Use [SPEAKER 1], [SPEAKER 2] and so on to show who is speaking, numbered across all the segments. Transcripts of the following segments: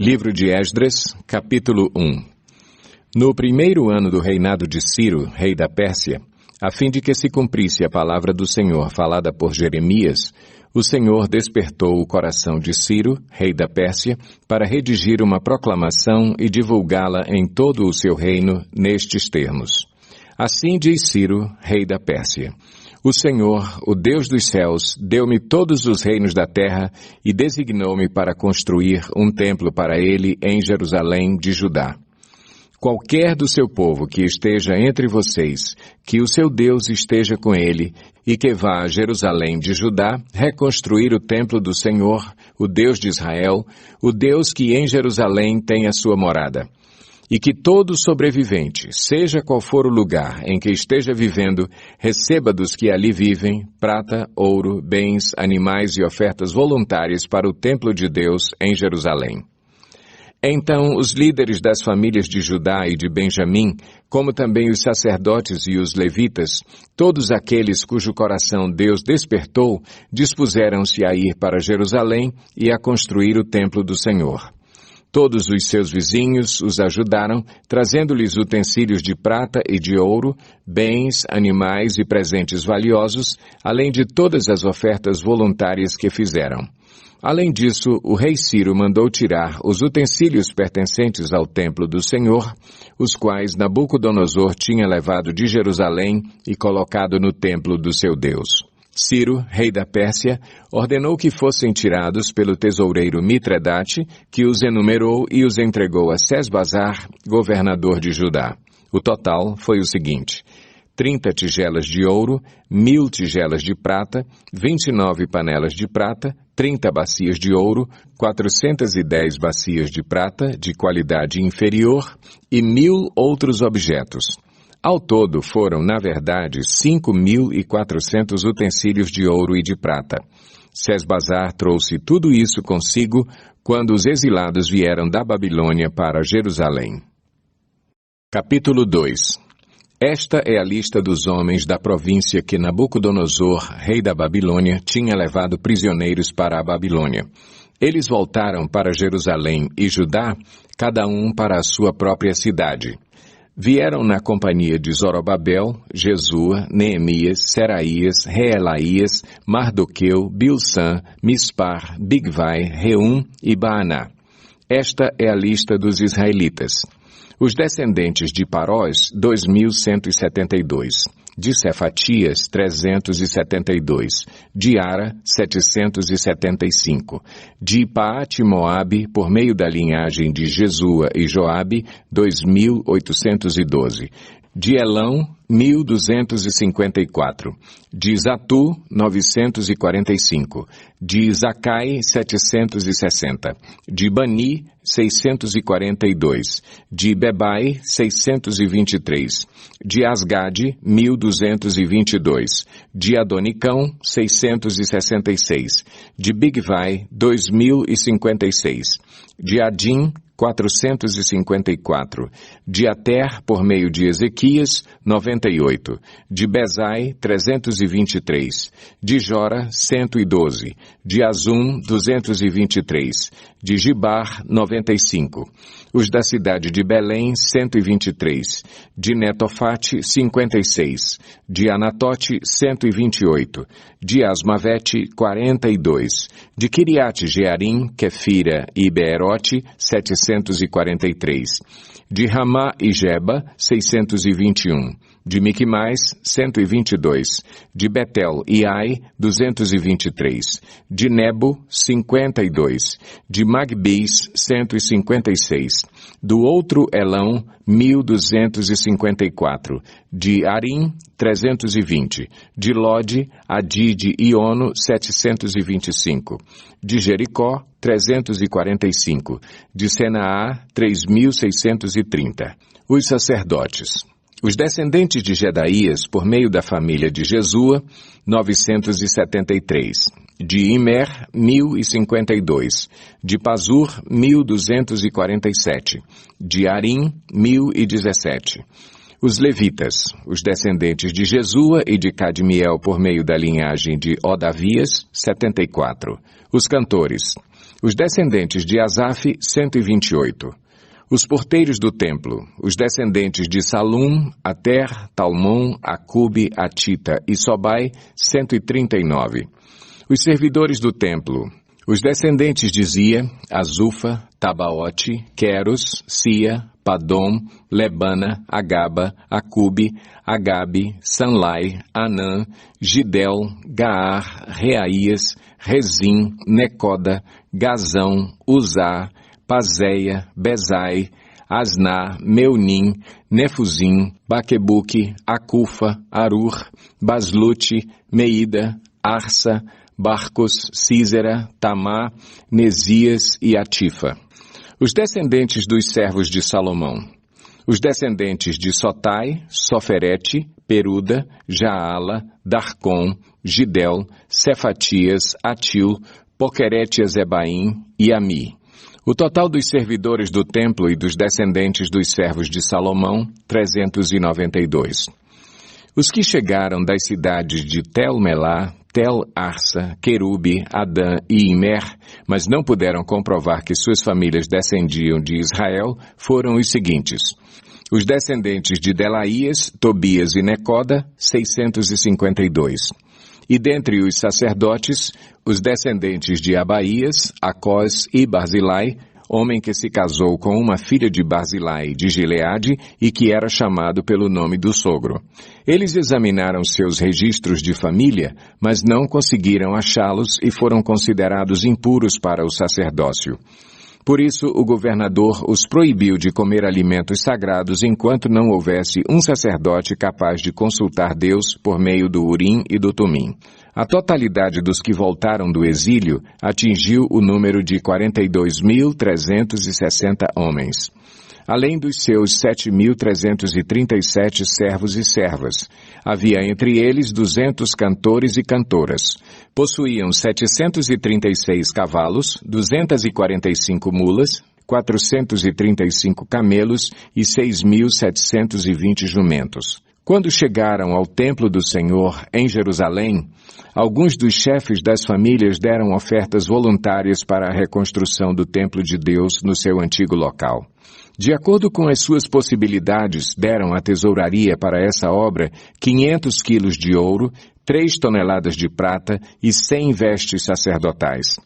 [SPEAKER 1] Livro de Esdras, capítulo 1. No primeiro ano do reinado de Ciro, rei da Pérsia, a fim de que se cumprisse a palavra do Senhor falada por Jeremias, o Senhor despertou o coração de Ciro, rei da Pérsia, para redigir uma proclamação e divulgá-la em todo o seu reino nestes termos. Assim diz Ciro, rei da Pérsia: O Senhor, o Deus dos céus, deu-me todos os reinos da terra e designou-me para construir um templo para ele em Jerusalém de Judá. Qualquer do seu povo que esteja entre vocês, que o seu Deus esteja com ele, e que vá a Jerusalém de Judá reconstruir o templo do Senhor, o Deus de Israel, o Deus que em Jerusalém tem a sua morada. E que todo sobrevivente, seja qual for o lugar em que esteja vivendo, receba dos que ali vivem prata, ouro, bens, animais e ofertas voluntárias para o templo de Deus em Jerusalém. Então os líderes das famílias de Judá e de Benjamim, como também os sacerdotes e os levitas, todos aqueles cujo coração Deus despertou, dispuseram-se a ir para Jerusalém e a construir o templo do Senhor. Todos os seus vizinhos os ajudaram, trazendo-lhes utensílios de prata e de ouro, bens, animais e presentes valiosos, além de todas as ofertas voluntárias que fizeram. Além disso, o rei Ciro mandou tirar os utensílios pertencentes ao templo do Senhor, os quais Nabucodonosor tinha levado de Jerusalém e colocado no templo do seu Deus. Ciro, rei da Pérsia, ordenou que fossem tirados pelo tesoureiro Mitredate, que os enumerou e os entregou a Sesbazar, governador de Judá. O total foi o seguinte: 30 tigelas de ouro, 1.000 tigelas de prata, 29 panelas de prata, 30 bacias de ouro, 410 bacias de prata de qualidade inferior e 1.000 outros objetos. Ao todo foram, na verdade, 5.400 utensílios de ouro e de prata. Sesbazar trouxe tudo isso consigo quando os exilados vieram da Babilônia para Jerusalém. Capítulo 2. Esta é a lista dos homens da província que Nabucodonosor, rei da Babilônia, tinha levado prisioneiros para a Babilônia. Eles voltaram para Jerusalém e Judá, cada um para a sua própria cidade. Vieram na companhia de Zorobabel, Jesua, Neemias, Seraías, Reelaías, Mardoqueu, Bilsã, Mispar, Bigvai, Reum e Baaná. Esta é a lista dos israelitas. Os descendentes de Parós, 2.172. De Cefatias, 372. De Ara, 775. De Paate-Moabe, por meio da linhagem de Jesua e Joabe, 2.812. De Elão, 1.254. De Zatu, 945. De Zacai, 760. De Bani, 642. De Bebai, 623. De Asgade, 1.222. De Adonicão, 666. De Bigvai, 2.056. De Adim, 454. De Ater, por meio de Ezequias, 98. De Bezai, 323. De Jora, 112. De Azum, 223. De Gibar, 95. Os da cidade de Belém, 123. De Netofate, 56. De Anatote, 128. De Asmavete, 42. De Kiriate-Jearim, Quefira e Beerote, 743. De Ramá e Geba, 621. De Miquimais, 122. De Betel e Ai, 223. De Nebo, 52. De Magbis, 156. Do outro Elão, 1.254. De Arim, 320. De Lode, Adide e Ono, 725. De Jericó, 345. De Senaá, 3.630. Os sacerdotes. Os descendentes de Jedaías, por meio da família de Jesua, 973. De Imer, 1.052. De Pazur, 1.247. De Arim, 1.017. Os levitas, os descendentes de Jesua e de Cadmiel por meio da linhagem de Odavias, 74. Os cantores, Os descendentes de Asaf, 128. Os porteiros do templo, os descendentes de Salum, Ater, Talmon, Acube, Atita e Sobai, 139. Os servidores do templo, os descendentes de Zia, Azufa, Tabaote, Queros, Sia, Padom, Lebana, Agaba, Acube, Agabe, Sanlai, Anã, Gidel, Gaar, Reaías, Rezim, Necoda, Gazão, Uzá, Pazéia, Bezai, Asná, Meunim, Nefuzim, Baquebuque, Acufa, Arur, Baslute, Meida, Arsa, Barcos, Císera, Tamá, Nesias e Atifa. Os descendentes dos servos de Salomão. Os descendentes de Sotai, Soferete, Peruda, Jaala, Darcon, Gidel, Cefatias, Atil, Poquerete-Ezebaim e Ami. O total dos servidores do templo e dos descendentes dos servos de Salomão, 392. Os que chegaram das cidades de Tel-Melá, Tel-Arsa, Querube, Adã e Imer, mas não puderam comprovar que suas famílias descendiam de Israel, foram os seguintes. Os descendentes de Delaías, Tobias e Necoda, 652. E dentre os sacerdotes, os descendentes de Abaías, Acós e Barzilai, homem que se casou com uma filha de Barzilai de Gileade e que era chamado pelo nome do sogro. Eles examinaram seus registros de família, mas não conseguiram achá-los e foram considerados impuros para o sacerdócio. Por isso, o governador os proibiu de comer alimentos sagrados enquanto não houvesse um sacerdote capaz de consultar Deus por meio do Urim e do Tumim. A totalidade dos que voltaram do exílio atingiu o número de 42.360 homens, além dos seus 7.337 servos e servas. Havia entre eles 200 cantores e cantoras. Possuíam 736 cavalos, 245 mulas, 435 camelos e 6.720 jumentos. Quando chegaram ao templo do Senhor, em Jerusalém, alguns dos chefes das famílias deram ofertas voluntárias para a reconstrução do templo de Deus no seu antigo local. De acordo com as suas possibilidades, deram à tesouraria para essa obra 500 quilos de ouro, 3 toneladas de prata e 100 vestes sacerdotais.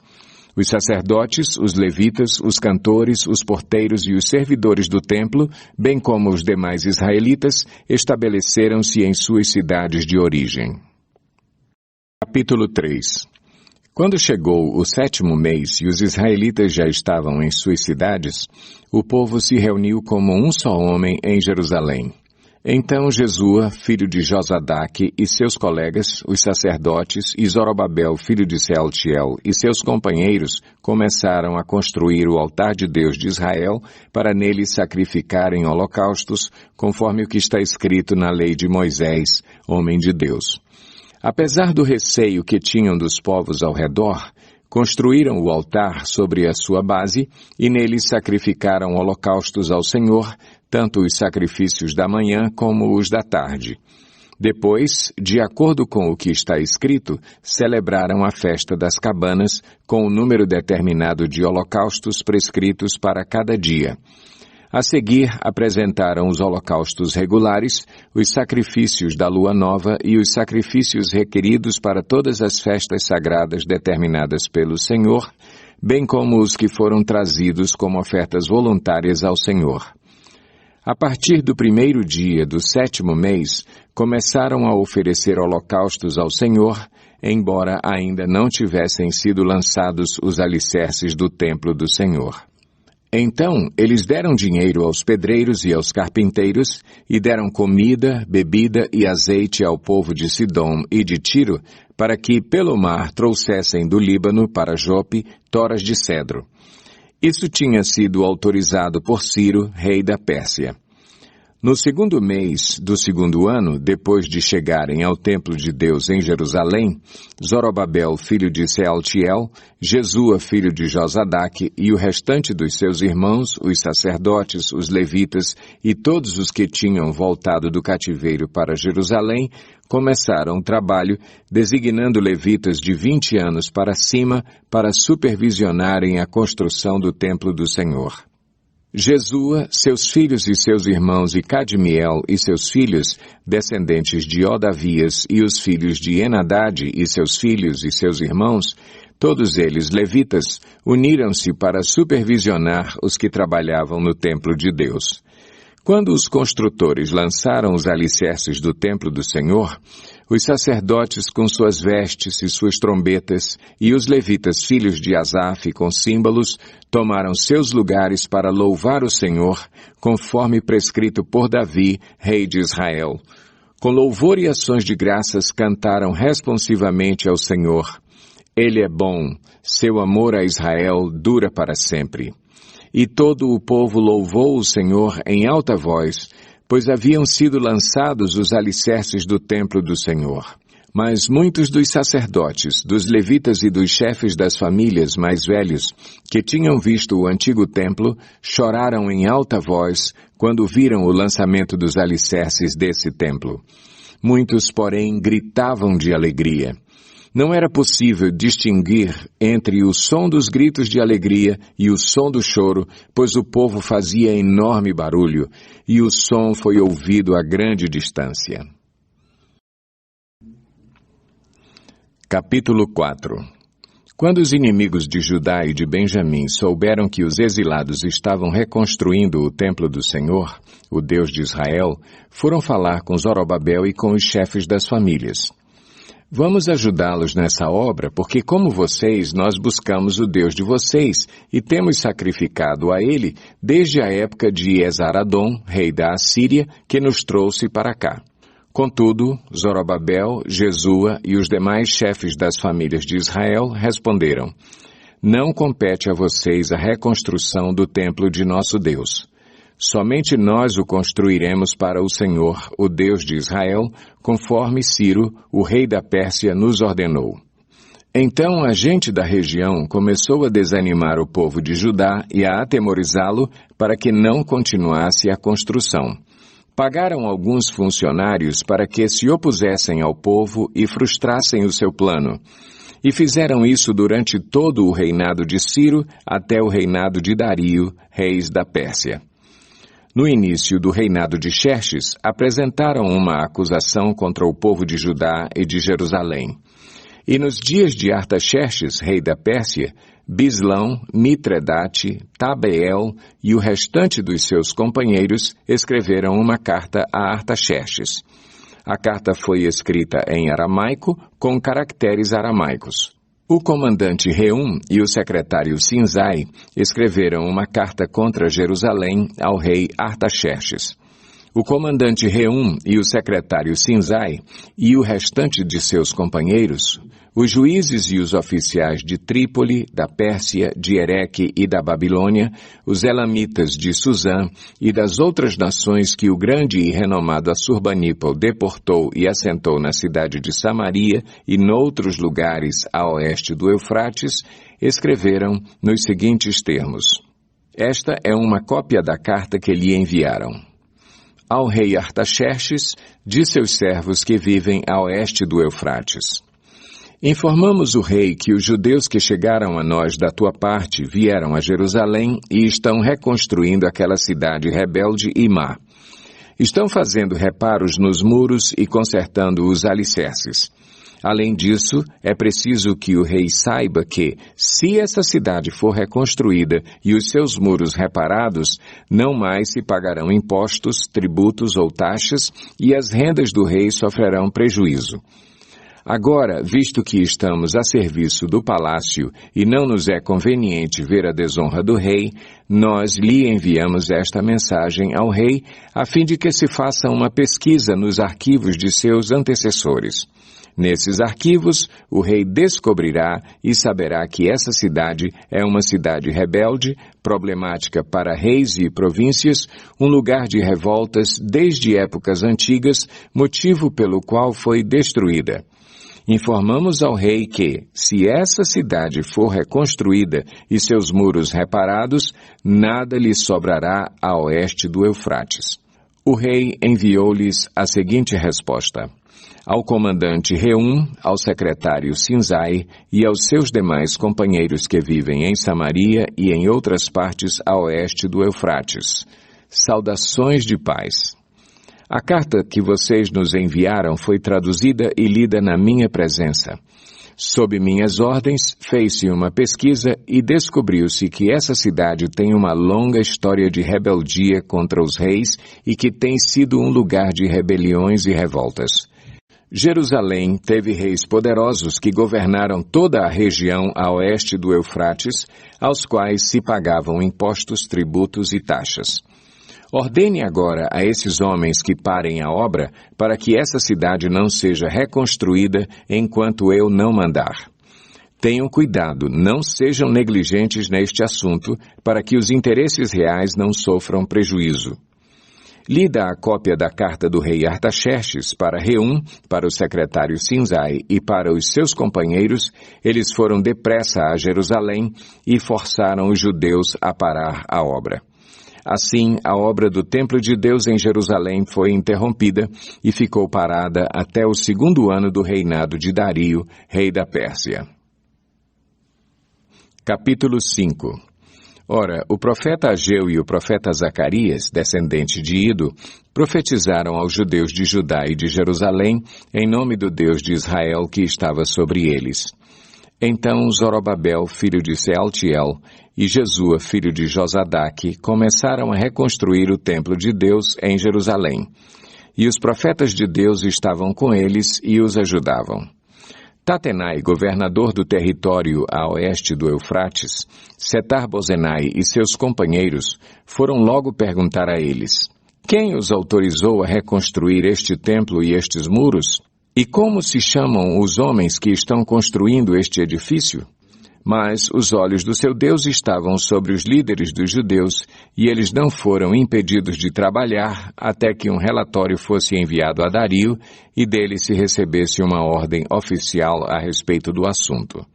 [SPEAKER 1] Os sacerdotes, os levitas, os cantores, os porteiros e os servidores do templo, bem como os demais israelitas, estabeleceram-se em suas cidades de origem. Capítulo 3. Quando chegou o 7º mês e os israelitas já estavam em suas cidades, o povo se reuniu como um só homem em Jerusalém. Então Jesua, filho de Josadaque, e seus colegas, os sacerdotes, e Zorobabel, filho de Sealtiel, e seus companheiros, começaram a construir o altar de Deus de Israel para nele sacrificarem holocaustos, conforme o que está escrito na lei de Moisés, homem de Deus. Apesar do receio que tinham dos povos ao redor, construíram o altar sobre a sua base e nele sacrificaram holocaustos ao Senhor, tanto os sacrifícios da manhã como os da tarde. Depois, de acordo com o que está escrito, celebraram a festa das cabanas com o número determinado de holocaustos prescritos para cada dia. A seguir, apresentaram os holocaustos regulares, os sacrifícios da lua nova e os sacrifícios requeridos para todas as festas sagradas determinadas pelo Senhor, bem como os que foram trazidos como ofertas voluntárias ao Senhor. A partir do 1º dia do 7º mês, começaram a oferecer holocaustos ao Senhor, embora ainda não tivessem sido lançados os alicerces do templo do Senhor. Então, eles deram dinheiro aos pedreiros e aos carpinteiros, e deram comida, bebida e azeite ao povo de Sidom e de Tiro, para que, pelo mar, trouxessem do Líbano para Jope toras de cedro. Isso tinha sido autorizado por Ciro, rei da Pérsia. No 2º mês do 2º ano, depois de chegarem ao templo de Deus em Jerusalém, Zorobabel, filho de Sealtiel, Jesua, filho de Josadaque, e o restante dos seus irmãos, os sacerdotes, os levitas e todos os que tinham voltado do cativeiro para Jerusalém, começaram o trabalho, designando levitas de 20 anos para cima para supervisionarem a construção do templo do Senhor. Jesua, seus filhos e seus irmãos, e Cadmiel e seus filhos, descendentes de Odavias, e os filhos de Enadade e seus filhos e seus irmãos, todos eles levitas, uniram-se para supervisionar os que trabalhavam no templo de Deus. Quando os construtores lançaram os alicerces do templo do Senhor, os sacerdotes com suas vestes e suas trombetas, e os levitas filhos de Asaf com símbolos, tomaram seus lugares para louvar o Senhor, conforme prescrito por Davi, rei de Israel. Com louvor e ações de graças cantaram responsivamente ao Senhor. Ele é bom, seu amor a Israel dura para sempre. E todo o povo louvou o Senhor em alta voz, pois haviam sido lançados os alicerces do templo do Senhor. Mas muitos dos sacerdotes, dos levitas e dos chefes das famílias mais velhos, que tinham visto o antigo templo, choraram em alta voz quando viram o lançamento dos alicerces desse templo. Muitos, porém, gritavam de alegria. Não era possível distinguir entre o som dos gritos de alegria e o som do choro, pois o povo fazia enorme barulho, e o som foi ouvido a grande distância. Capítulo 4. Quando os inimigos de Judá e de Benjamim souberam que os exilados estavam reconstruindo o templo do Senhor, o Deus de Israel, foram falar com Zorobabel e com os chefes das famílias. Vamos ajudá-los nessa obra, porque como vocês, nós buscamos o Deus de vocês e temos sacrificado a Ele desde a época de Esar-Adom, rei da Assíria, que nos trouxe para cá. Contudo, Zorobabel, Jesua e os demais chefes das famílias de Israel responderam: Não compete a vocês a reconstrução do templo de nosso Deus. Somente nós o construiremos para o Senhor, o Deus de Israel, conforme Ciro, o rei da Pérsia, nos ordenou. Então a gente da região começou a desanimar o povo de Judá e a atemorizá-lo para que não continuasse a construção. Pagaram alguns funcionários para que se opusessem ao povo e frustrassem o seu plano. E fizeram isso durante todo o reinado de Ciro até o reinado de Dario, reis da Pérsia. No início do reinado de Xerxes, apresentaram uma acusação contra o povo de Judá e de Jerusalém. E nos dias de Artaxerxes, rei da Pérsia, Bislão, Mitredate, Tabeel e o restante dos seus companheiros escreveram uma carta a Artaxerxes. A carta foi escrita em aramaico com caracteres aramaicos. O comandante Reum e o secretário Sinzai escreveram uma carta contra Jerusalém ao rei Artaxerxes. O comandante Reum e o secretário Sinzai e o restante de seus companheiros, os juízes e os oficiais de Trípoli, da Pérsia, de Ereque e da Babilônia, os elamitas de Suzã e das outras nações que o grande e renomado Assurbanipal deportou e assentou na cidade de Samaria e noutros lugares a oeste do Eufrates, escreveram nos seguintes termos. Esta é uma cópia da carta que lhe enviaram. Ao rei Artaxerxes, de seus servos que vivem a oeste do Eufrates. Informamos o rei que os judeus que chegaram a nós da tua parte vieram a Jerusalém e estão reconstruindo aquela cidade rebelde e má. Estão fazendo reparos nos muros e consertando os alicerces. Além disso, é preciso que o rei saiba que, se essa cidade for reconstruída e os seus muros reparados, não mais se pagarão impostos, tributos ou taxas, e as rendas do rei sofrerão prejuízo. Agora, visto que estamos a serviço do palácio e não nos é conveniente ver a desonra do rei, nós lhe enviamos esta mensagem ao rei, a fim de que se faça uma pesquisa nos arquivos de seus antecessores. Nesses arquivos, o rei descobrirá e saberá que essa cidade é uma cidade rebelde, problemática para reis e províncias, um lugar de revoltas desde épocas antigas, motivo pelo qual foi destruída. Informamos ao rei que, se essa cidade for reconstruída e seus muros reparados, nada lhe sobrará a oeste do Eufrates. O rei enviou-lhes a seguinte resposta: ao comandante Reum, ao secretário Sinzai e aos seus demais companheiros que vivem em Samaria e em outras partes a oeste do Eufrates. Saudações de paz. A carta que vocês nos enviaram foi traduzida e lida na minha presença. Sob minhas ordens, fez-se uma pesquisa e descobriu-se que essa cidade tem uma longa história de rebeldia contra os reis e que tem sido um lugar de rebeliões e revoltas. Jerusalém teve reis poderosos que governaram toda a região a oeste do Eufrates, aos quais se pagavam impostos, tributos e taxas. Ordene agora a esses homens que parem a obra para que essa cidade não seja reconstruída enquanto eu não mandar. Tenham cuidado, não sejam negligentes neste assunto para que os interesses reais não sofram prejuízo. Lida a cópia da carta do rei Artaxerxes para Reum, para o secretário Sinzai e para os seus companheiros, eles foram depressa a Jerusalém e forçaram os judeus a parar a obra. Assim, a obra do Templo de Deus em Jerusalém foi interrompida e ficou parada até o 2º ano do reinado de Dario, rei da Pérsia. Capítulo 5. Ora, o profeta Ageu e o profeta Zacarias, descendente de Ido, profetizaram aos judeus de Judá e de Jerusalém em nome do Deus de Israel que estava sobre eles. Então Zorobabel, filho de Sealtiel, e Jesua, filho de Josadaque, começaram a reconstruir o templo de Deus em Jerusalém. E os profetas de Deus estavam com eles e os ajudavam. Tatenai, governador do território a oeste do Eufrates, Setar-Bozenai e seus companheiros foram logo perguntar a eles: quem os autorizou a reconstruir este templo e estes muros? E como se chamam os homens que estão construindo este edifício? Mas os olhos do seu Deus estavam sobre os líderes dos judeus, e eles não foram impedidos de trabalhar até que um relatório fosse enviado a Dario e dele se recebesse uma ordem oficial a respeito do assunto.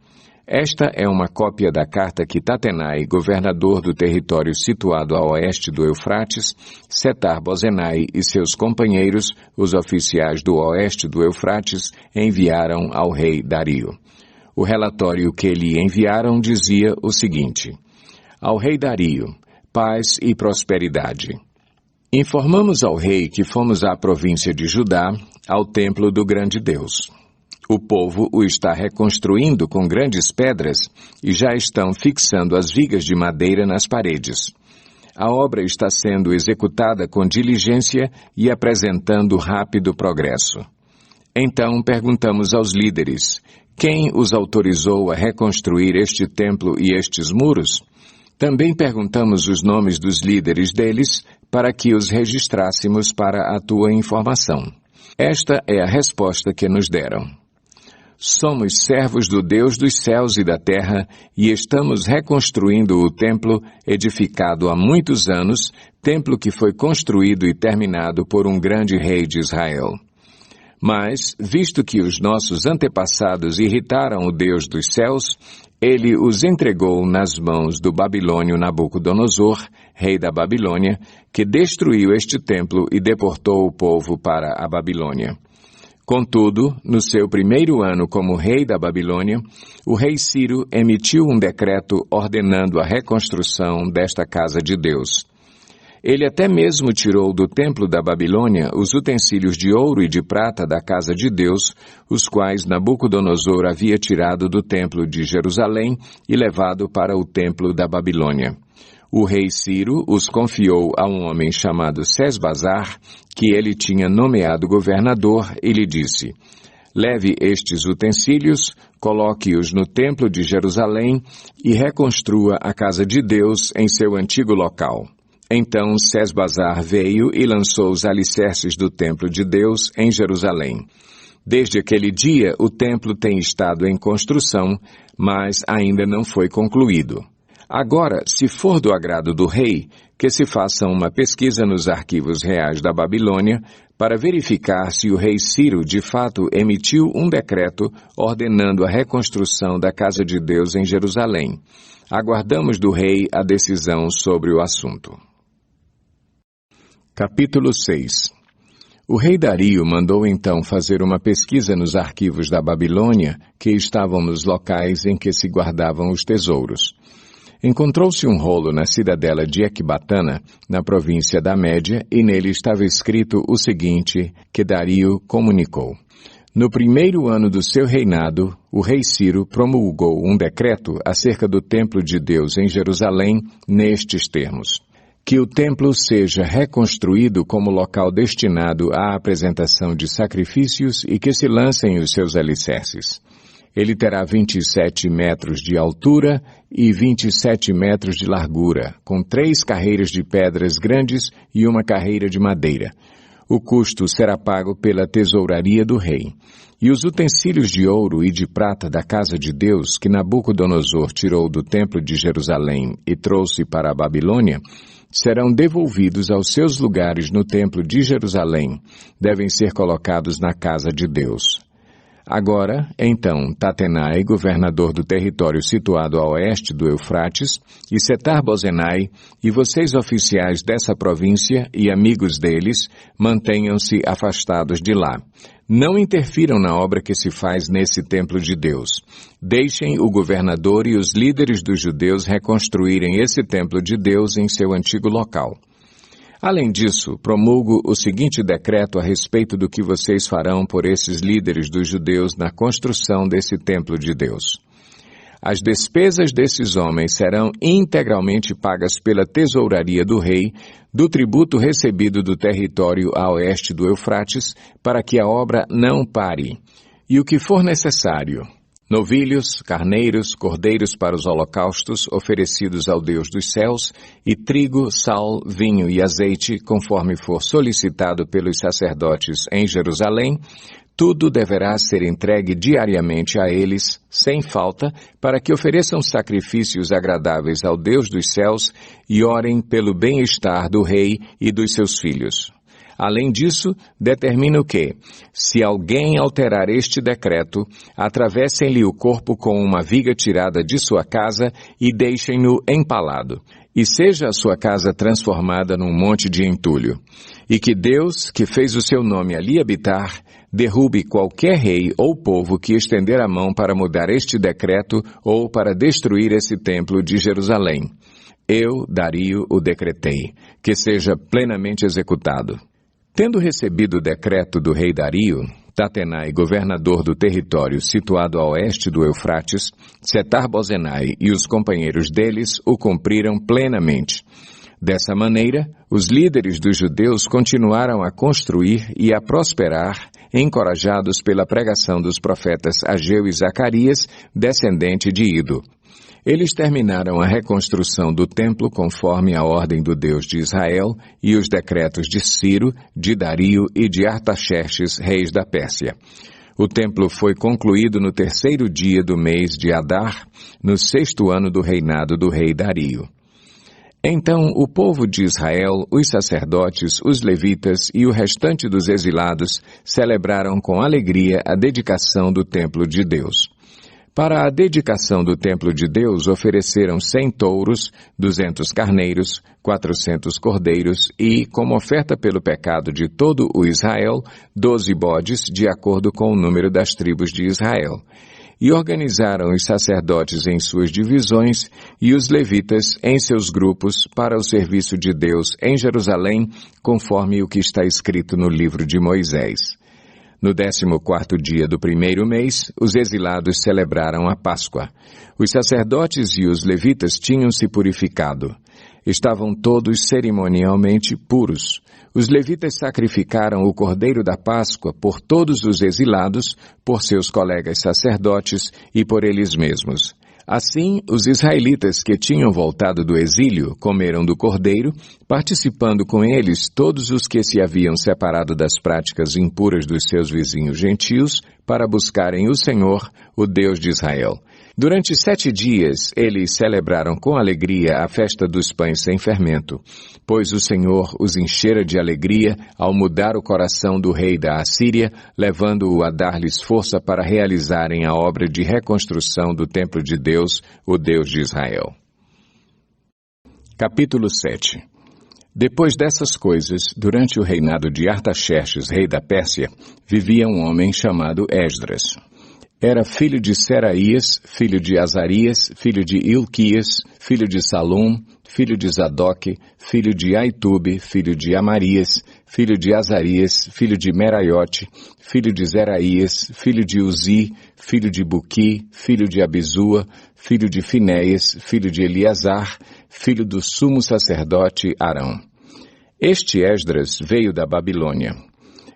[SPEAKER 1] Esta é uma cópia da carta que Tatenai, governador do território situado a oeste do Eufrates, Setar-Bozenai e seus companheiros, os oficiais do oeste do Eufrates, enviaram ao rei Dario. O relatório que lhe enviaram dizia o seguinte: ao rei Dario, paz e prosperidade. Informamos ao rei que fomos à província de Judá, ao templo do grande Deus. O povo o está reconstruindo com grandes pedras e já estão fixando as vigas de madeira nas paredes. A obra está sendo executada com diligência e apresentando rápido progresso. Então perguntamos aos líderes: quem os autorizou a reconstruir este templo e estes muros? Também perguntamos os nomes dos líderes deles para que os registrássemos para a tua informação. Esta é a resposta que nos deram. Somos servos do Deus dos céus e da terra e estamos reconstruindo o templo edificado há muitos anos, templo que foi construído e terminado por um grande rei de Israel. Mas, visto que os nossos antepassados irritaram o Deus dos céus, ele os entregou nas mãos do babilônio Nabucodonosor, rei da Babilônia, que destruiu este templo e deportou o povo para a Babilônia. Contudo, no seu 1º ano como rei da Babilônia, o rei Ciro emitiu um decreto ordenando a reconstrução desta casa de Deus. Ele até mesmo tirou do templo da Babilônia os utensílios de ouro e de prata da casa de Deus, os quais Nabucodonosor havia tirado do templo de Jerusalém e levado para o templo da Babilônia. O rei Ciro os confiou a um homem chamado Sesbazar, que ele tinha nomeado governador, e lhe disse: leve estes utensílios, coloque-os no templo de Jerusalém e reconstrua a casa de Deus em seu antigo local. Então Sesbazar veio e lançou os alicerces do templo de Deus em Jerusalém. Desde aquele dia, o templo tem estado em construção, mas ainda não foi concluído. Agora, se for do agrado do rei, que se faça uma pesquisa nos arquivos reais da Babilônia para verificar se o rei Ciro de fato emitiu um decreto ordenando a reconstrução da casa de Deus em Jerusalém. Aguardamos do rei a decisão sobre o assunto. Capítulo 6. O rei Dario mandou então fazer uma pesquisa nos arquivos da Babilônia que estavam nos locais em que se guardavam os tesouros. Encontrou-se um rolo na cidadela de Ecbatana, na província da Média, e nele estava escrito o seguinte, que Dario comunicou. No primeiro ano do seu reinado, o rei Ciro promulgou um decreto acerca do templo de Deus em Jerusalém nestes termos. Que o templo seja reconstruído como local destinado à apresentação de sacrifícios e que se lancem os seus alicerces. Ele terá 27 metros de altura e 27 metros de largura, com 3 carreiras de pedras grandes e uma carreira de madeira. O custo será pago pela tesouraria do rei. E os utensílios de ouro e de prata da casa de Deus que Nabucodonosor tirou do templo de Jerusalém e trouxe para a Babilônia, serão devolvidos aos seus lugares no templo de Jerusalém. Devem ser colocados na casa de Deus. Agora, então, Tatenai, governador do território situado a oeste do Eufrates, e Setar-Bozenai, e vocês oficiais dessa província e amigos deles, mantenham-se afastados de lá. Não interfiram na obra que se faz nesse templo de Deus. Deixem o governador e os líderes dos judeus reconstruírem esse templo de Deus em seu antigo local. Além disso, promulgo o seguinte decreto a respeito do que vocês farão por esses líderes dos judeus na construção desse templo de Deus. As despesas desses homens serão integralmente pagas pela tesouraria do rei, do tributo recebido do território a oeste do Eufrates, para que a obra não pare. E o que for necessário, novilhos, carneiros, cordeiros para os holocaustos oferecidos ao Deus dos céus, e trigo, sal, vinho e azeite, conforme for solicitado pelos sacerdotes em Jerusalém, tudo deverá ser entregue diariamente a eles, sem falta, para que ofereçam sacrifícios agradáveis ao Deus dos céus e orem pelo bem-estar do rei e dos seus filhos. Além disso, determino que, se alguém alterar este decreto, atravessem-lhe o corpo com uma viga tirada de sua casa e deixem-no empalado, e seja a sua casa transformada num monte de entulho. E que Deus, que fez o seu nome ali habitar, derrube qualquer rei ou povo que estender a mão para mudar este decreto ou para destruir esse templo de Jerusalém. Eu, Dario, o decretei, que seja plenamente executado. Tendo recebido o decreto do rei Dario, Tatenai, governador do território situado a oeste do Eufrates, Setar-Bozenai e os companheiros deles o cumpriram plenamente. Dessa maneira, os líderes dos judeus continuaram a construir e a prosperar, encorajados pela pregação dos profetas Ageu e Zacarias, descendente de Ido. Eles terminaram a reconstrução do templo conforme a ordem do Deus de Israel e os decretos de Ciro, de Dario e de Artaxerxes, reis da Pérsia. O templo foi concluído no 3º dia do mês de Adar, no 6º ano do reinado do rei Dario. Então o povo de Israel, os sacerdotes, os levitas e o restante dos exilados celebraram com alegria a dedicação do templo de Deus. Para a dedicação do templo de Deus ofereceram 100 touros, 200 carneiros, 400 cordeiros e, como oferta pelo pecado de todo o Israel, 12 bodes, de acordo com o número das tribos de Israel. E organizaram os sacerdotes em suas divisões e os levitas em seus grupos para o serviço de Deus em Jerusalém, conforme o que está escrito no livro de Moisés. No 14º dia do 1º mês, os exilados celebraram a Páscoa. Os sacerdotes e os levitas tinham se purificado. Estavam todos cerimonialmente puros. Os levitas sacrificaram o cordeiro da Páscoa por todos os exilados, por seus colegas sacerdotes e por eles mesmos. Assim, os israelitas que tinham voltado do exílio comeram do cordeiro, participando com eles todos os que se haviam separado das práticas impuras dos seus vizinhos gentios para buscarem o Senhor, o Deus de Israel. Durante 7 dias, eles celebraram com alegria a festa dos pães sem fermento, pois o Senhor os enchera de alegria ao mudar o coração do rei da Assíria, levando-o a dar-lhes força para realizarem a obra de reconstrução do templo de Deus, o Deus de Israel. Capítulo 7. Depois dessas coisas, durante o reinado de Artaxerxes, rei da Pérsia, vivia um homem chamado Esdras. Era filho de Seraías, filho de Azarias, filho de Ilquias, filho de Salum, filho de Zadok, filho de Aitube, filho de Amarias, filho de Azarias, filho de Meraiote, filho de Zeraías, filho de Uzi, filho de Buqui, filho de Abizua, filho de Finéias, filho de Eleazar, filho do sumo sacerdote Arão. Este Esdras veio da Babilônia.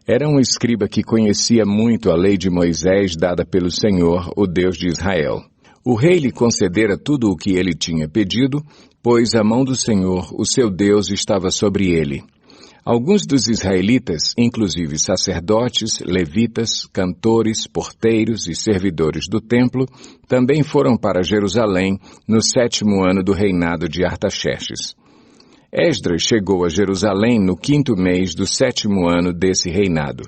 [SPEAKER 1] Era um escriba que conhecia muito a lei de Moisés dada pelo Senhor, o Deus de Israel. O rei lhe concedera tudo o que ele tinha pedido, pois a mão do Senhor, o seu Deus, estava sobre ele. Alguns dos israelitas, inclusive sacerdotes, levitas, cantores, porteiros e servidores do templo, também foram para Jerusalém no 7º ano do reinado de Artaxerxes. Esdras chegou a Jerusalém no 5º mês do 7º ano desse reinado.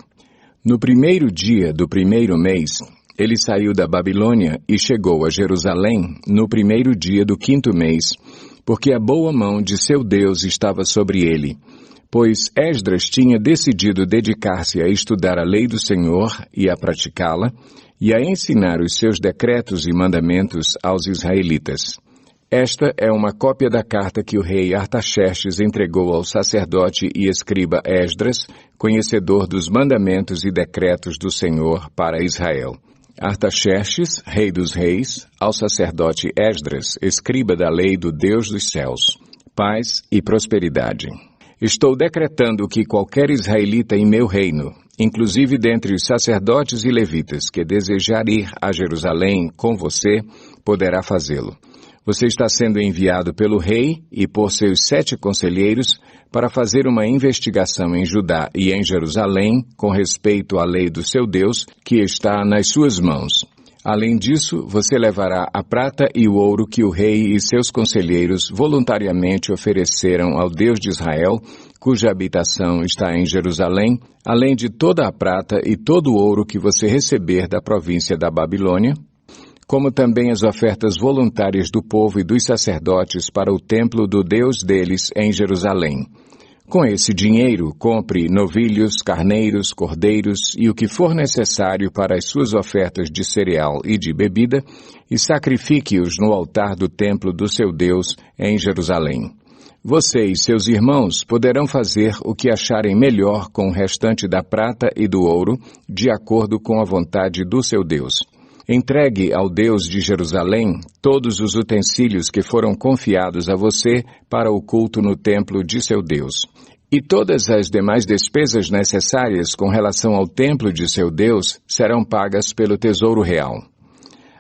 [SPEAKER 1] No 1º dia do 1º mês, ele saiu da Babilônia e chegou a Jerusalém no 1º dia do 5º mês, porque a boa mão de seu Deus estava sobre ele, pois Esdras tinha decidido dedicar-se a estudar a lei do Senhor e a praticá-la, e a ensinar os seus decretos e mandamentos aos israelitas. Esta é uma cópia da carta que o rei Artaxerxes entregou ao sacerdote e escriba Esdras, conhecedor dos mandamentos e decretos do Senhor para Israel. Artaxerxes, rei dos reis, ao sacerdote Esdras, escriba da lei do Deus dos céus. Paz e prosperidade. Estou decretando que qualquer israelita em meu reino, inclusive dentre os sacerdotes e levitas, que desejar ir a Jerusalém com você, poderá fazê-lo. Você está sendo enviado pelo rei e por seus 7 conselheiros para fazer uma investigação em Judá e em Jerusalém com respeito à lei do seu Deus, que está nas suas mãos. Além disso, você levará a prata e o ouro que o rei e seus conselheiros voluntariamente ofereceram ao Deus de Israel, cuja habitação está em Jerusalém, além de toda a prata e todo o ouro que você receber da província da Babilônia, como também as ofertas voluntárias do povo e dos sacerdotes para o templo do Deus deles em Jerusalém. Com esse dinheiro, compre novilhos, carneiros, cordeiros e o que for necessário para as suas ofertas de cereal e de bebida, e sacrifique-os no altar do templo do seu Deus em Jerusalém. Você e seus irmãos poderão fazer o que acharem melhor com o restante da prata e do ouro, de acordo com a vontade do seu Deus. Entregue ao Deus de Jerusalém todos os utensílios que foram confiados a você para o culto no templo de seu Deus. E todas as demais despesas necessárias com relação ao templo de seu Deus serão pagas pelo tesouro real.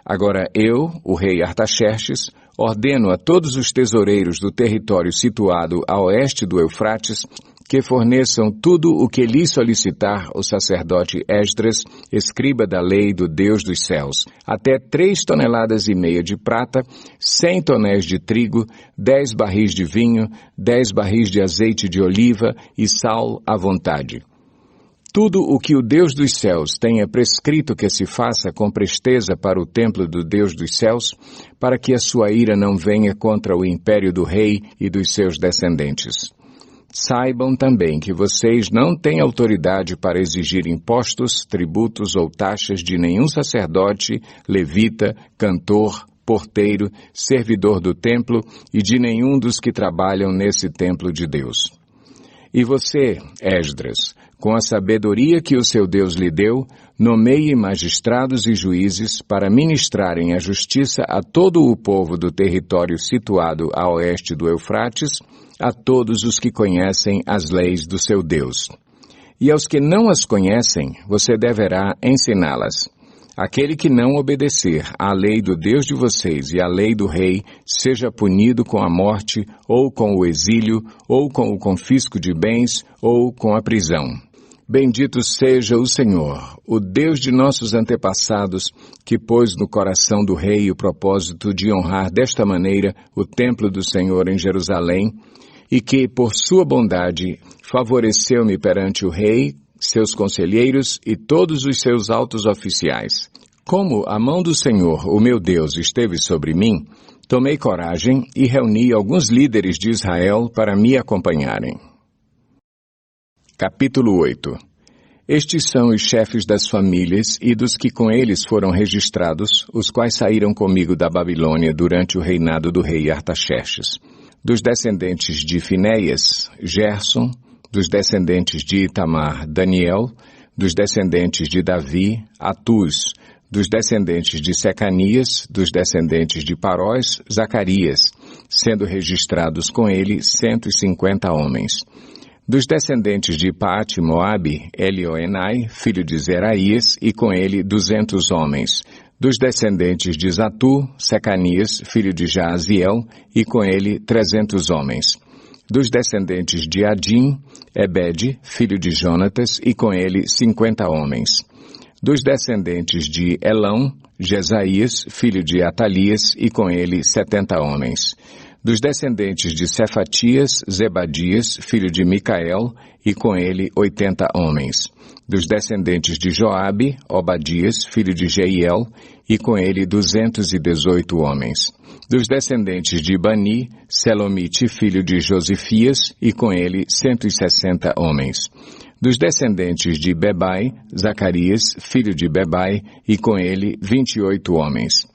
[SPEAKER 1] Agora eu, o rei Artaxerxes, ordeno a todos os tesoureiros do território situado a oeste do Eufrates que forneçam tudo o que lhe solicitar o sacerdote Esdras, escriba da lei do Deus dos céus, até 3,5 toneladas de prata, 100 tonéis de trigo, 10 barris de vinho, 10 barris de azeite de oliva e sal à vontade. Tudo o que o Deus dos céus tenha prescrito que se faça com presteza para o templo do Deus dos céus, para que a sua ira não venha contra o império do rei e dos seus descendentes. Saibam também que vocês não têm autoridade para exigir impostos, tributos ou taxas de nenhum sacerdote, levita, cantor, porteiro, servidor do templo e de nenhum dos que trabalham nesse templo de Deus. E você, Esdras, com a sabedoria que o seu Deus lhe deu, nomeie magistrados e juízes para ministrarem a justiça a todo o povo do território situado a oeste do Eufrates, a todos os que conhecem as leis do seu Deus. E aos que não as conhecem, você deverá ensiná-las. Aquele que não obedecer à lei do Deus de vocês e à lei do rei, seja punido com a morte, ou com o exílio, ou com o confisco de bens, ou com a prisão. Bendito seja o Senhor, o Deus de nossos antepassados, que pôs no coração do rei o propósito de honrar desta maneira o templo do Senhor em Jerusalém, e que, por sua bondade, favoreceu-me perante o rei, seus conselheiros e todos os seus altos oficiais. Como a mão do Senhor, o meu Deus, esteve sobre mim, tomei coragem e reuni alguns líderes de Israel para me acompanharem. Capítulo 8. Estes são os chefes das famílias e dos que com eles foram registrados, os quais saíram comigo da Babilônia durante o reinado do rei Artaxerxes. Dos descendentes de Finéias, Gerson; dos descendentes de Itamar, Daniel; dos descendentes de Davi, Atuz; dos descendentes de Secanias; dos descendentes de Parós, Zacarias, sendo registrados com ele 150 homens. Dos descendentes de Paate, Moabe, Elioenai, filho de Zeraías, e com ele 200 homens. Dos descendentes de Zatu, Secanias, filho de Jaaziel, e com ele 300 homens. Dos descendentes de Adim, Ebede, filho de Jonatas, e com ele 50 homens. Dos descendentes de Elão, Jesaías, filho de Atalias, e com ele 70 homens. Dos descendentes de Cefatias, Zebadias, filho de Micael, e com ele 80 homens. Dos descendentes de Joabe, Obadias, filho de Jeiel, e com ele 218 homens. Dos descendentes de Bani, Selomite, filho de Josifias, e com ele 160 homens. Dos descendentes de Bebai, Zacarias, filho de Bebai, e com ele 28 homens.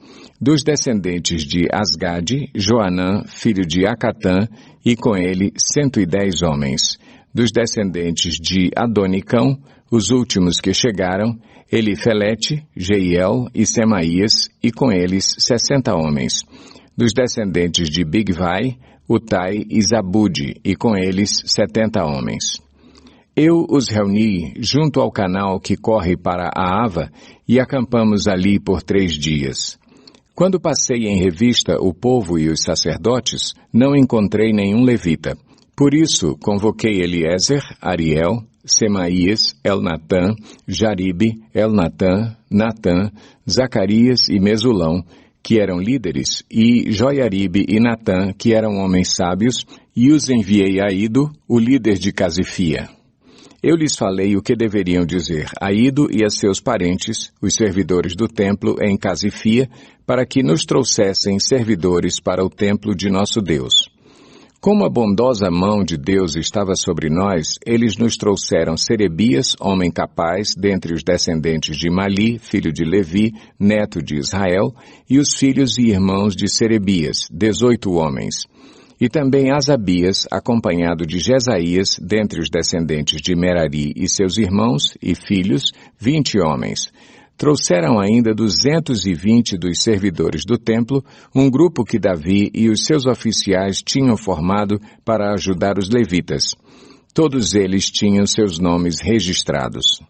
[SPEAKER 1] Dos descendentes de Asgade, Joanã, filho de Acatã, e com ele 110 homens. Dos descendentes de Adonicão, os últimos que chegaram, Elifelete, Jeiel e Semaías, e com eles 60 homens. Dos descendentes de Bigvai, Utai e Zabude, e com eles 70 homens. Eu os reuni junto ao canal que corre para a Ava, e acampamos ali por 3 dias. Quando passei em revista o povo e os sacerdotes, não encontrei nenhum levita. Por isso, convoquei Eliezer, Ariel, Semaías, Elnatã, Jaribe, Elnatã, Natã, Zacarias e Mesulão, que eram líderes, e Joiaribe e Natã, que eram homens sábios, e os enviei a Ido, o líder de Casifia. Eu lhes falei o que deveriam dizer a Ido e a seus parentes, os servidores do templo em Casifia, para que nos trouxessem servidores para o templo de nosso Deus. Como a bondosa mão de Deus estava sobre nós, eles nos trouxeram Serebias, homem capaz, dentre os descendentes de Mali, filho de Levi, neto de Israel, e os filhos e irmãos de Serebias, 18 homens. E também Asabias, acompanhado de Jesaías, dentre os descendentes de Merari e seus irmãos e filhos, 20 homens. Trouxeram ainda 220 dos servidores do templo, um grupo que Davi e os seus oficiais tinham formado para ajudar os levitas. Todos eles tinham seus nomes registrados.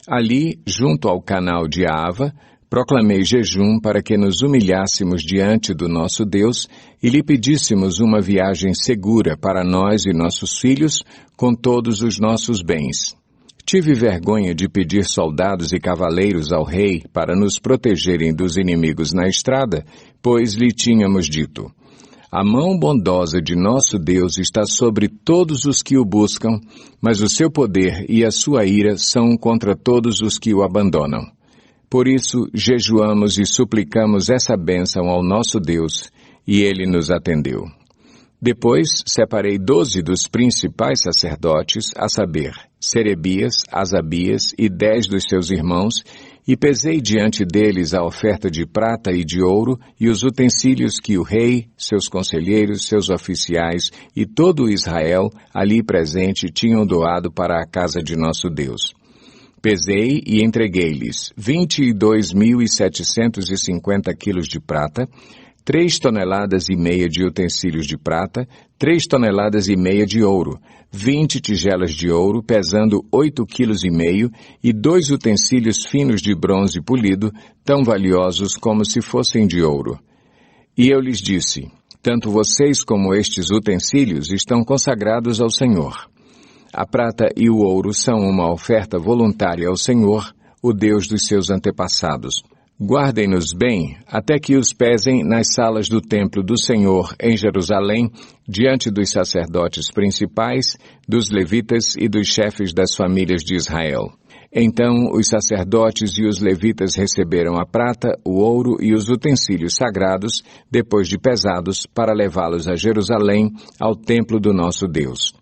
[SPEAKER 1] Ali, junto ao canal de Ava, proclamei jejum para que nos humilhássemos diante do nosso Deus e lhe pedíssemos uma viagem segura para nós e nossos filhos, com todos os nossos bens. Tive vergonha de pedir soldados e cavaleiros ao rei para nos protegerem dos inimigos na estrada, pois lhe tínhamos dito: a mão bondosa de nosso Deus está sobre todos os que o buscam, mas o seu poder e a sua ira são contra todos os que o abandonam. Por isso, jejuamos e suplicamos essa bênção ao nosso Deus, e ele nos atendeu. Depois, separei 12 dos principais sacerdotes, a saber, Serebias, Asabias e 10 dos seus irmãos, e pesei diante deles a oferta de prata e de ouro e os utensílios que o rei, seus conselheiros, seus oficiais e todo o Israel ali presente tinham doado para a casa de nosso Deus. Pesei e entreguei-lhes 22.750 quilos de prata, 3,5 toneladas de utensílios de prata, 3,5 toneladas de ouro, 20 tigelas de ouro, pesando 8,5 kg, e 2 utensílios finos de bronze polido, tão valiosos como se fossem de ouro. E eu lhes disse: tanto vocês como estes utensílios estão consagrados ao Senhor. A prata e o ouro são uma oferta voluntária ao Senhor, o Deus dos seus antepassados. Guardem-nos bem, até que os pesem nas salas do templo do Senhor em Jerusalém, diante dos sacerdotes principais, dos levitas e dos chefes das famílias de Israel. Então os sacerdotes e os levitas receberam a prata, o ouro e os utensílios sagrados, depois de pesados, para levá-los a Jerusalém, ao templo do nosso Deus.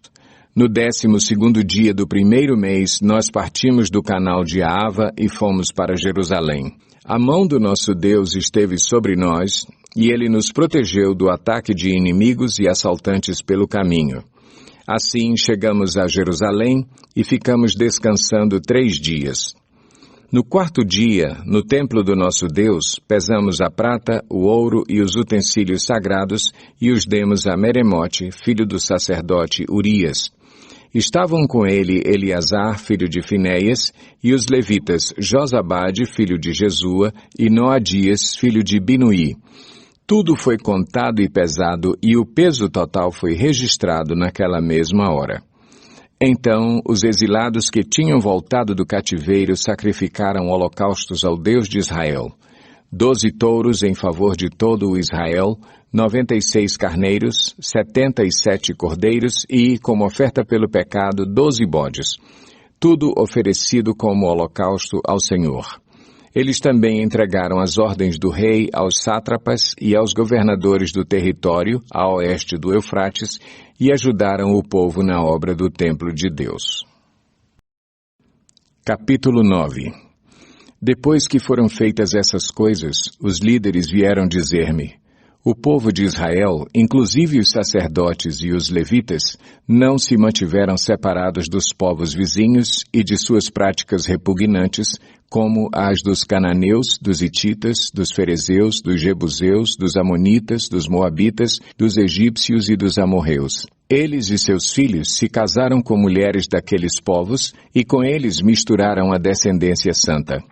[SPEAKER 1] No 12º dia do primeiro mês, nós partimos do canal de Ahava e fomos para Jerusalém. A mão do nosso Deus esteve sobre nós, e Ele nos protegeu do ataque de inimigos e assaltantes pelo caminho. Assim chegamos a Jerusalém e ficamos descansando 3 dias. No 4º dia, no templo do nosso Deus, pesamos a prata, o ouro e os utensílios sagrados e os demos a Meremote, filho do sacerdote Urias. Estavam com ele Eleazar, filho de Finéias, e os levitas Josabade, filho de Jesua, e Noadias, filho de Binuí. Tudo foi contado e pesado, e o peso total foi registrado naquela mesma hora. Então, os exilados que tinham voltado do cativeiro sacrificaram holocaustos ao Deus de Israel. 12 touros em favor de todo o Israel, 96 carneiros, 77 cordeiros e, como oferta pelo pecado, 12 bodes. Tudo oferecido como holocausto ao Senhor. Eles também entregaram as ordens do rei aos sátrapas e aos governadores do território, a oeste do Eufrates, e ajudaram o povo na obra do templo de Deus. Capítulo 9. Depois que foram feitas essas coisas, os líderes vieram dizer-me: o povo de Israel, inclusive os sacerdotes e os levitas, não se mantiveram separados dos povos vizinhos e de suas práticas repugnantes, como as dos cananeus, dos hititas, dos ferezeus, dos jebuseus, dos amonitas, dos moabitas, dos egípcios e dos amorreus. Eles e seus filhos se casaram com mulheres daqueles povos e com eles misturaram a descendência santa.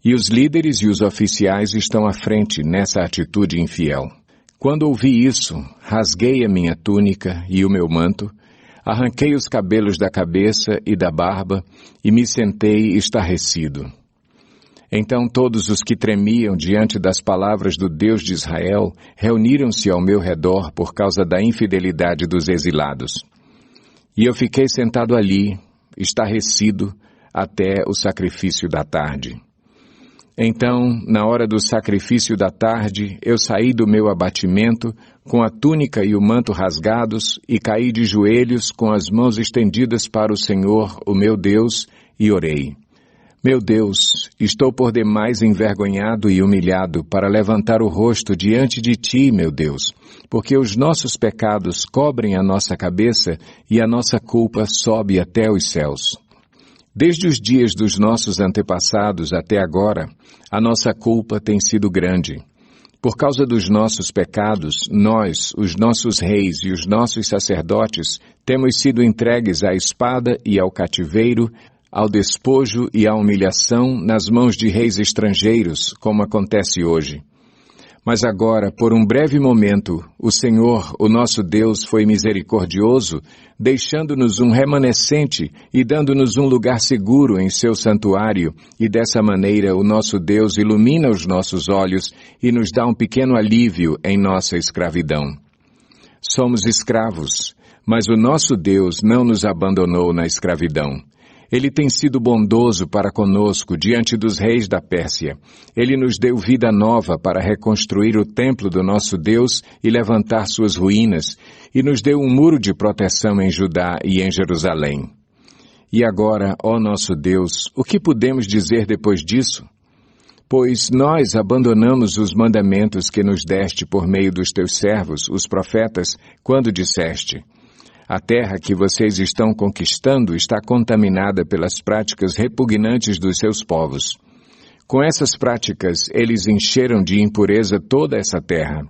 [SPEAKER 1] E os líderes e os oficiais estão à frente nessa atitude infiel. Quando ouvi isso, rasguei a minha túnica e o meu manto, arranquei os cabelos da cabeça e da barba e me sentei estarrecido. Então todos os que tremiam diante das palavras do Deus de Israel reuniram-se ao meu redor por causa da infidelidade dos exilados. E eu fiquei sentado ali, estarrecido, até o sacrifício da tarde. Então, na hora do sacrifício da tarde, eu saí do meu abatimento, com a túnica e o manto rasgados, e caí de joelhos com as mãos estendidas para o Senhor, o meu Deus, e orei. Meu Deus, estou por demais envergonhado e humilhado para levantar o rosto diante de Ti, meu Deus, porque os nossos pecados cobrem a nossa cabeça e a nossa culpa sobe até os céus. Desde os dias dos nossos antepassados até agora, a nossa culpa tem sido grande. Por causa dos nossos pecados, nós, os nossos reis e os nossos sacerdotes, temos sido entregues à espada e ao cativeiro, ao despojo e à humilhação nas mãos de reis estrangeiros, como acontece hoje. Mas agora, por um breve momento, o Senhor, o nosso Deus, foi misericordioso, deixando-nos um remanescente e dando-nos um lugar seguro em seu santuário, e dessa maneira o nosso Deus ilumina os nossos olhos e nos dá um pequeno alívio em nossa escravidão. Somos escravos, mas o nosso Deus não nos abandonou na escravidão. Ele tem sido bondoso para conosco diante dos reis da Pérsia. Ele nos deu vida nova para reconstruir o templo do nosso Deus e levantar suas ruínas, e nos deu um muro de proteção em Judá e em Jerusalém. E agora, ó nosso Deus, o que podemos dizer depois disso? Pois nós abandonamos os mandamentos que nos deste por meio dos teus servos, os profetas, quando disseste: a terra que vocês estão conquistando está contaminada pelas práticas repugnantes dos seus povos. Com essas práticas, eles encheram de impureza toda essa terra.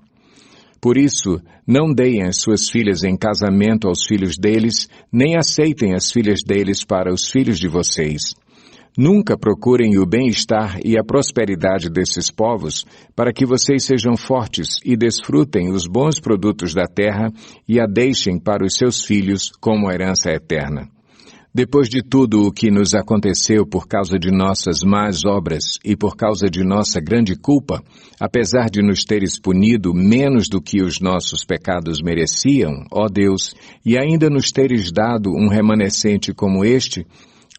[SPEAKER 1] Por isso, não deem as suas filhas em casamento aos filhos deles, nem aceitem as filhas deles para os filhos de vocês. Nunca procurem o bem-estar e a prosperidade desses povos, para que vocês sejam fortes e desfrutem os bons produtos da terra e a deixem para os seus filhos como herança eterna. Depois de tudo o que nos aconteceu por causa de nossas más obras e por causa de nossa grande culpa, apesar de nos teres punido menos do que os nossos pecados mereciam, ó Deus, e ainda nos teres dado um remanescente como este,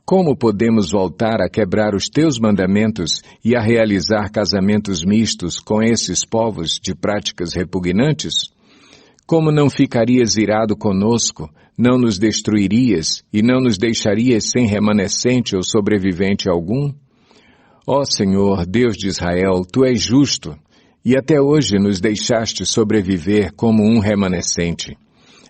[SPEAKER 1] como podemos voltar a quebrar os teus mandamentos e a realizar casamentos mistos com esses povos de práticas repugnantes? Como não ficarias irado conosco, não nos destruirias e não nos deixarias sem remanescente ou sobrevivente algum? Ó Senhor, Deus de Israel, Tu és justo, e até hoje nos deixaste sobreviver como um remanescente.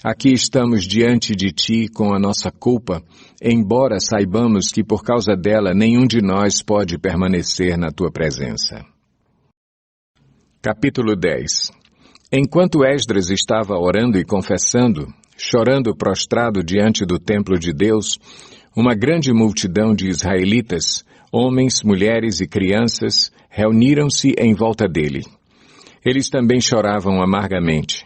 [SPEAKER 1] Aqui estamos diante de Ti com a nossa culpa, embora saibamos que por causa dela nenhum de nós pode permanecer na Tua presença. Capítulo 10. Enquanto Esdras estava orando e confessando, chorando prostrado diante do templo de Deus, uma grande multidão de israelitas, homens, mulheres e crianças, reuniram-se em volta dele. Eles também choravam amargamente.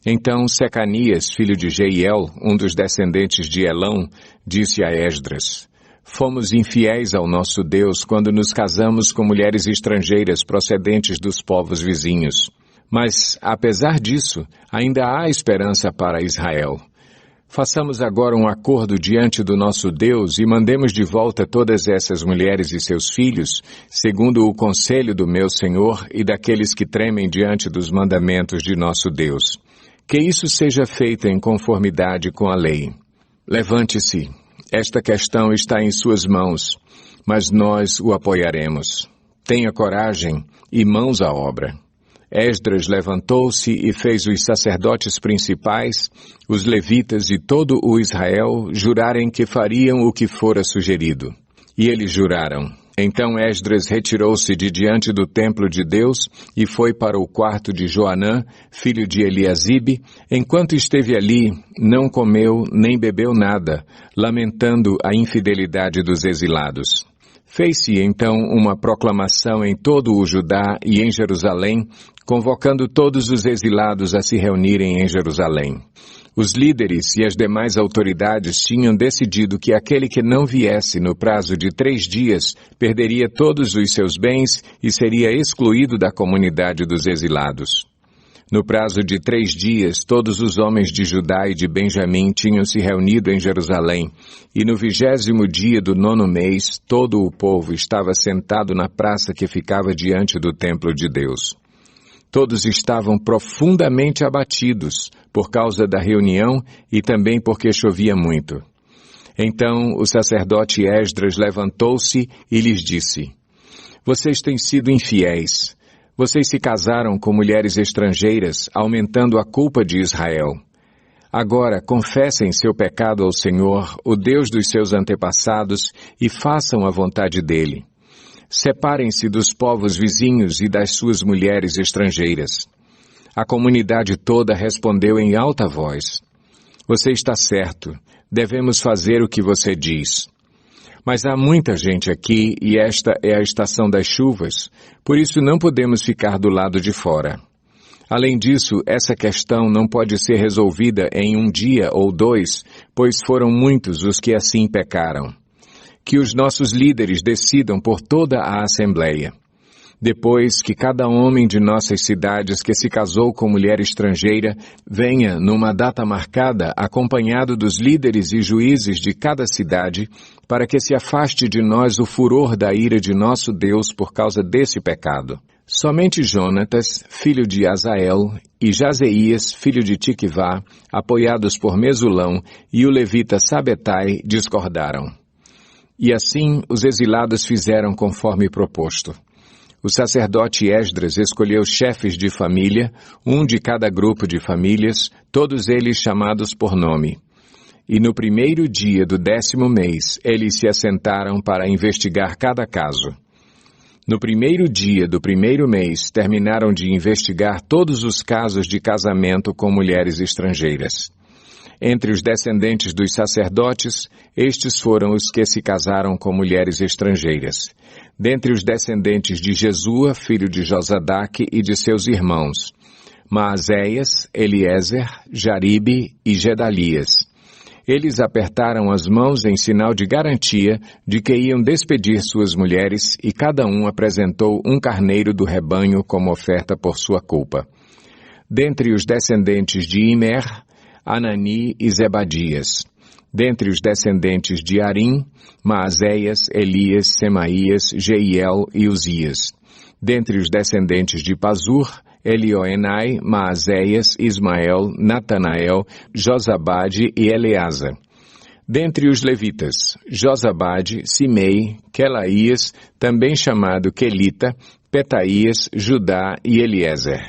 [SPEAKER 1] Então Secanias, filho de Jeiel, um dos descendentes de Elão, disse a Esdras: Fomos infiéis ao nosso Deus quando nos casamos com mulheres estrangeiras procedentes dos povos vizinhos. Mas, apesar disso, ainda há esperança para Israel. Façamos agora um acordo diante do nosso Deus e mandemos de volta todas essas mulheres e seus filhos, segundo o conselho do meu Senhor e daqueles que tremem diante dos mandamentos de nosso Deus. Que isso seja feito em conformidade com a lei. Levante-se. Esta questão está em suas mãos, mas nós o apoiaremos. Tenha coragem e mãos à obra. Esdras levantou-se e fez os sacerdotes principais, os levitas e todo o Israel jurarem que fariam o que fora sugerido. E eles juraram. Então Esdras retirou-se de diante do templo de Deus e foi para o quarto de Joanã, filho de Eliasibe. Enquanto esteve ali, não comeu nem bebeu nada, lamentando a infidelidade dos exilados. Fez-se então uma proclamação em todo o Judá e em Jerusalém, convocando todos os exilados a se reunirem em Jerusalém. Os líderes e as demais autoridades tinham decidido que aquele que não viesse no prazo de 3 dias perderia todos os seus bens e seria excluído da comunidade dos exilados. No prazo de 3 dias, todos os homens de Judá e de Benjamim tinham se reunido em Jerusalém, e no 20º dia do 9º mês, todo o povo estava sentado na praça que ficava diante do templo de Deus. Todos estavam profundamente abatidos por causa da reunião e também porque chovia muito. Então o sacerdote Esdras levantou-se e lhes disse: Vocês têm sido infiéis. Vocês se casaram com mulheres estrangeiras, aumentando a culpa de Israel. Agora confessem seu pecado ao Senhor, o Deus dos seus antepassados, e façam a vontade dele. Separem-se dos povos vizinhos e das suas mulheres estrangeiras. A comunidade toda respondeu em alta voz: Você está certo, devemos fazer o que você diz. Mas há muita gente aqui e esta é a estação das chuvas, por isso não podemos ficar do lado de fora. Além disso, essa questão não pode ser resolvida em 1 dia ou 2, pois foram muitos os que assim pecaram. Que os nossos líderes decidam por toda a Assembleia. Depois que cada homem de nossas cidades que se casou com mulher estrangeira venha numa data marcada acompanhado dos líderes e juízes de cada cidade, para que se afaste de nós o furor da ira de nosso Deus por causa desse pecado. Somente Jonatas, filho de Azael, e Jazeías, filho de Tiquivá, apoiados por Mesulão, e o levita Sabetai discordaram. E assim os exilados fizeram conforme proposto. O sacerdote Esdras escolheu chefes de família, um de cada grupo de famílias, todos eles chamados por nome. E no 1º dia do 10º mês, eles se assentaram para investigar cada caso. No primeiro dia do primeiro mês, terminaram de investigar todos os casos de casamento com mulheres estrangeiras. Entre os descendentes dos sacerdotes, estes foram os que se casaram com mulheres estrangeiras. Dentre os descendentes de Jesua, filho de Josadaque e de seus irmãos, Maazéias, Eliezer, Jaribe e Gedalias. Eles apertaram as mãos em sinal de garantia de que iam despedir suas mulheres e cada um apresentou um carneiro do rebanho como oferta por sua culpa. Dentre os descendentes de Imer, Anani e Zebadias. Dentre os descendentes de Arim, Maazéias, Elias, Semaías, Jeiel e Uzias. Dentre os descendentes de Pazur, Elioenai, Maazéias, Ismael, Natanael, Josabade e Eleasa. Dentre os levitas, Josabade, Simei, Quelaías, também chamado Quelita, Petaías, Judá e Eliezer.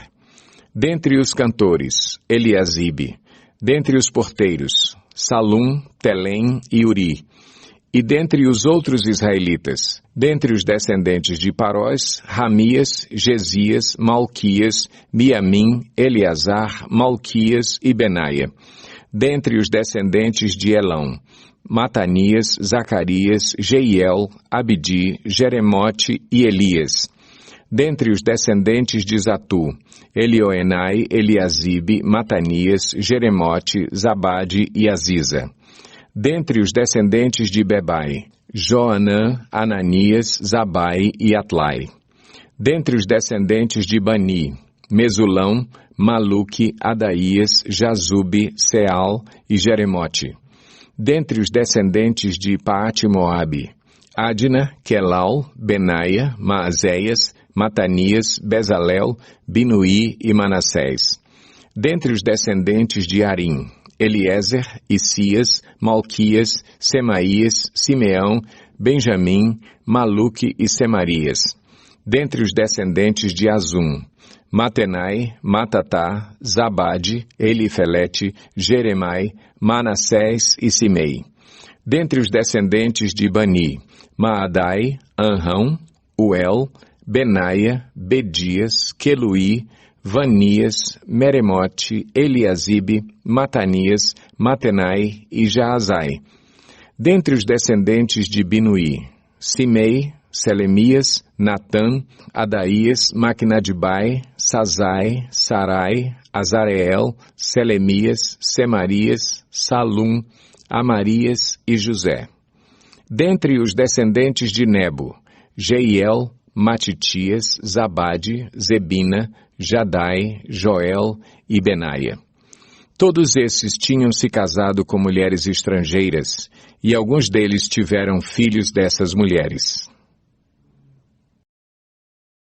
[SPEAKER 1] Dentre os cantores, Eliasibe. Dentre os porteiros, Salum, Telém e Uri. E dentre os outros israelitas, dentre os descendentes de Parós, Ramias, Gesias, Malquias, Miamim, Eleazar, Malquias e Benaia. Dentre os descendentes de Elão, Matanias, Zacarias, Jeiel, Abdi, Jeremote e Elias. Dentre os descendentes de Zatu, Elioenai, Eliasibe, Matanias, Jeremote, Zabade e Aziza. Dentre os descendentes de Bebai, Joanã, Ananias, Zabai e Atlai. Dentre os descendentes de Bani, Mesulão, Maluque, Adaías, Jazube, Seal e Jeremote. Dentre os descendentes de Paate-Moabe, Adna, Quelal, Benaia, Maazéias, Matanias, Bezalel, Binuí e Manassés. Dentre os descendentes de Arim, Eliezer, Isias, Malquias, Semaías, Simeão, Benjamim, Maluque e Semarias. Dentre os descendentes de Azum, Matenai, Matatá, Zabade, Elifelete, Jeremai, Manassés e Simei. Dentre os descendentes de Bani, Maadai, Anrão, Uel, Benaia, Bedias, Queluí, Vanias, Meremote, Eliasibe, Matanias, Matenai e Jaazai. Dentre os descendentes de Binuí, Simei, Selemias, Natã, Adaías, Maquinadibai, Sazai, Sarai, Azareel, Selemias, Semarias, Salum, Amarias e José. Dentre os descendentes de Nebo, Jeiel, Matitias, Zabade, Zebina, Jadai, Joel e Benaia. Todos esses tinham se casado com mulheres estrangeiras, e alguns deles tiveram filhos dessas mulheres.